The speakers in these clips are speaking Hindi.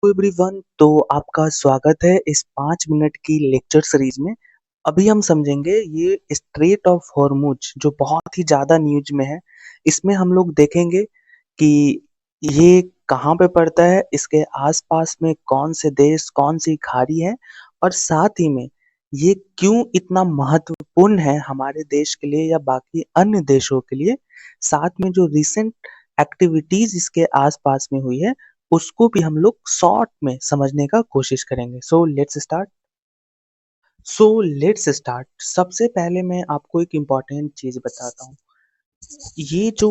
एवरीवन, तो आपका स्वागत है इस 5 मिनट की लेक्चर सीरीज में। अभी हम समझेंगे ये स्ट्रेट ऑफ हॉर्मुज जो बहुत ही ज़्यादा न्यूज में है। इसमें हम लोग देखेंगे कि ये कहाँ पे पड़ता है, इसके आसपास में कौन से देश, कौन सी खाड़ी है और साथ ही में ये क्यों इतना महत्वपूर्ण है हमारे देश के लिए या बाकी अन्य देशों के लिए। साथ में जो रिसेंट एक्टिविटीज इसके आसपास में हुई है उसको भी हम लोग शॉर्ट में समझने का कोशिश करेंगे। So let's start. सबसे पहले मैं आपको एक इम्पॉर्टेंट चीज बताता हूँ। ये जो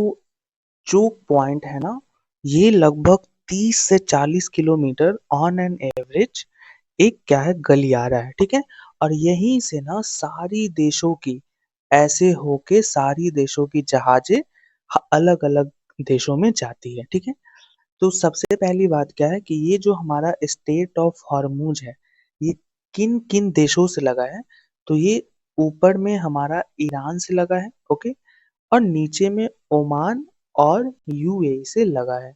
चोक पॉइंट है ना, ये लगभग 30 से 40 किलोमीटर ऑन एन एवरेज एक क्या है, गलियारा है, ठीक है। और यहीं से ना सारी देशों की ऐसे होके सारी देशों की जहाजें अलग अलग देशों में जाती है, ठीक है। तो सबसे पहली बात क्या है कि ये जो हमारा स्टेट ऑफ हॉर्मुज है, ये किन किन देशों से लगा है। तो ये ऊपर में हमारा ईरान से लगा है, ओके। और नीचे में ओमान और यूएई से लगा है।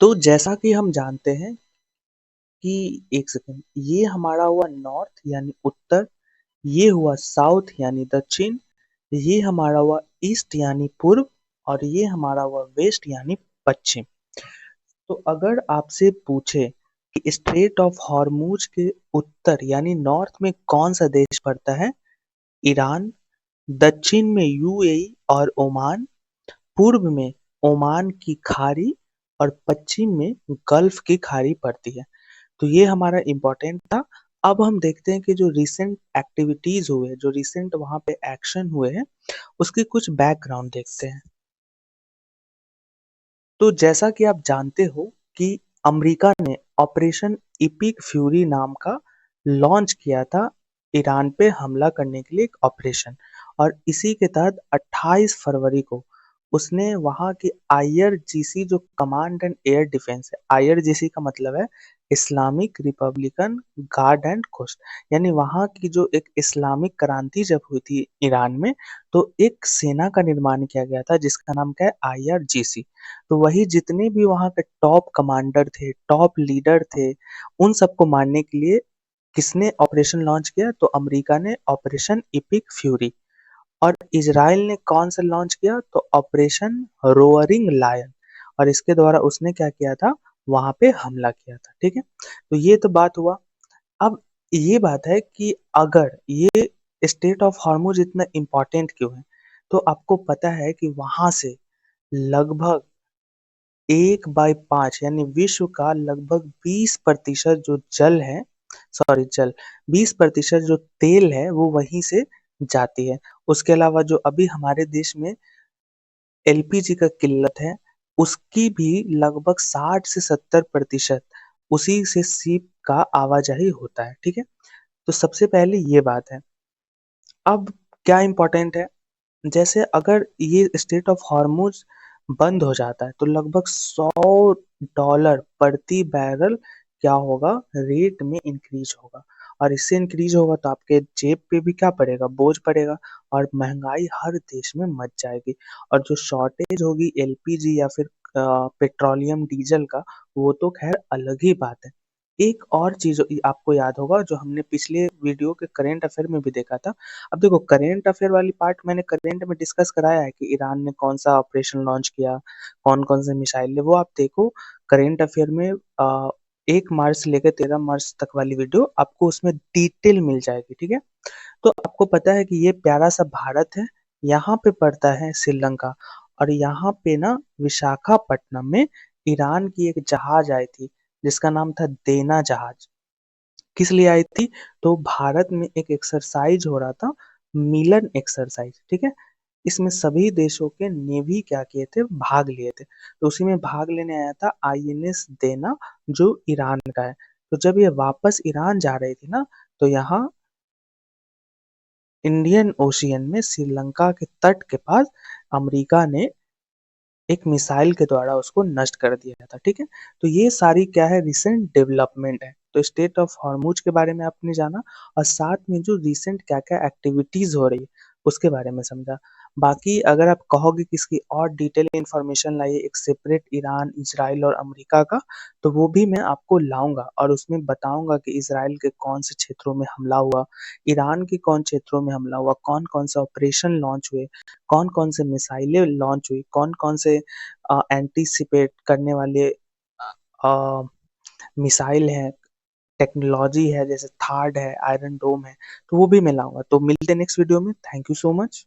तो जैसा कि हम जानते हैं कि एक सेकंड, ये हमारा हुआ नॉर्थ यानी उत्तर, ये हुआ साउथ यानी दक्षिण, ये हमारा हुआ ईस्ट यानी पूर्व, और ये हमारा हुआ वेस्ट यानी पश्चिम। तो अगर आपसे पूछे कि स्ट्रेट ऑफ हॉर्मुज के उत्तर यानी नॉर्थ में कौन सा देश पड़ता है, ईरान, दक्षिण में यूएई और ओमान, पूर्व में ओमान की खाड़ी और पश्चिम में गल्फ की खाड़ी पड़ती है। तो ये हमारा इम्पोर्टेंट था। अब हम देखते हैं कि जो रिसेंट एक्टिविटीज हुए, जो रिसेंट वहां पे एक्शन हुए हैं, उसकी कुछ बैकग्राउंड देखते हैं। तो जैसा कि आप जानते हो कि अमेरिका ने ऑपरेशन इपिक फ्यूरी नाम का लॉन्च किया था ईरान पे हमला करने के लिए एक ऑपरेशन। और इसी के तहत 28 फरवरी को उसने वहां की आईआरजीसी जो कमांड एंड एयर डिफेंस है, आईआरजीसी का मतलब है Islamic Republican Guard and Coast, यानी वहां की जो एक इस्लामिक क्रांति जब हुई थी ईरान में, तो एक सेना का निर्माण किया गया था जिसका नाम क्या है, आईआरजीसी। तो वही जितने भी वहाँ के टॉप कमांडर थे, टॉप लीडर थे, उन सबको मारने के लिए किसने ऑपरेशन लॉन्च किया, तो अमेरिका ने ऑपरेशन इपिक फ्यूरी। और इजराइल ने कौन सा लॉन्च किया, तो ऑपरेशन रोअरिंग लायन। और इसके द्वारा उसने क्या किया था, वहां पे हमला किया था, ठीक है। तो ये तो बात हुआ। अब ये बात है कि अगर ये स्टेट ऑफ हॉर्मुज इतना इम्पोर्टेंट क्यों है, तो आपको पता है कि वहां से लगभग 1/5 यानी विश्व का लगभग 20% जो जल है, सॉरी जल, 20% जो तेल है वो वहीं से जाती है। उसके अलावा जो अभी हमारे देश में एलपीजी का किल्लत है, उसकी भी लगभग 60 से 70% उसी से शिप का आवाजाही होता है, ठीक है। तो सबसे पहले ये बात है। अब क्या इम्पोर्टेंट है, जैसे अगर ये स्टेट ऑफ हॉर्मुज बंद हो जाता है तो लगभग $100 प्रति बैरल क्या होगा, रेट में इंक्रीज होगा। और इससे इंक्रीज होगा तो आपके जेब पे भी क्या पड़ेगा, बोझ पड़ेगा। और महंगाई हर देश में मच जाएगी। और जो शॉर्टेज होगी एलपीजी या फिर पेट्रोलियम डीजल का, वो तो खैर अलग ही बात है। एक और चीज आपको याद होगा जो हमने पिछले वीडियो के करेंट अफेयर में भी देखा था। अब देखो, करेंट अफेयर वाली पार्ट मैंने करेंट में डिस्कस कराया है कि ईरान ने कौन सा ऑपरेशन लॉन्च किया, कौन कौन से मिसाइल है, वो आप देखो करेंट अफेयर में। 1 मार्च से लेकर 13 मार्च तक वाली वीडियो आपको उसमें डिटेल मिल जाएगी, ठीक है। तो आपको पता है कि ये प्यारा सा भारत है, यहाँ पे पड़ता है श्रीलंका। और यहाँ पे ना विशाखापट्टनम में ईरान की एक जहाज आई थी जिसका नाम था देना जहाज। किस लिए आई थी, तो भारत में एक एक्सरसाइज हो रहा था, मिलन एक्सरसाइज, ठीक है। इसमें सभी देशों के नेवी क्या किए थे, भाग लिए थे। तो उसी में भाग लेने आया था आईएनएस देना, जो ईरान का है। तो जब ये वापस ईरान जा रही थी ना, तो यहाँ इंडियन ओशियन में श्रीलंका के तट के पास अमेरिका ने एक मिसाइल के द्वारा उसको नष्ट कर दिया था, ठीक है। तो ये सारी क्या है, रिसेंट डेवलपमेंट है। तो स्टेट ऑफ हॉर्मुज के बारे में आपने जाना, और साथ में जो रिसेंट क्या क्या एक्टिविटीज हो रही है उसके बारे में समझा। बाकी अगर आप कहोगे कि इसकी और डिटेल इन्फॉर्मेशन लाइए एक सेपरेट ईरान, इज़राइल और अमेरिका का, तो वो भी मैं आपको लाऊँगा और उसमें बताऊँगा कि इज़राइल के कौन से क्षेत्रों में हमला हुआ, ईरान के कौन क्षेत्रों में हमला हुआ, कौन-कौन से ऑपरेशन लॉन्च हुए, कौन-कौन से मिसाइलें लॉन्च हुई, कौन-कौन से एंटीसिपेट करने वाले अ, मिसाइल हैं, टेक्नोलॉजी है जैसे थाड है, आयरन डोम है, तो वो भी मैं लाऊँगा। तो मिलते हैं नेक्स्ट वीडियो में। Thank you so much.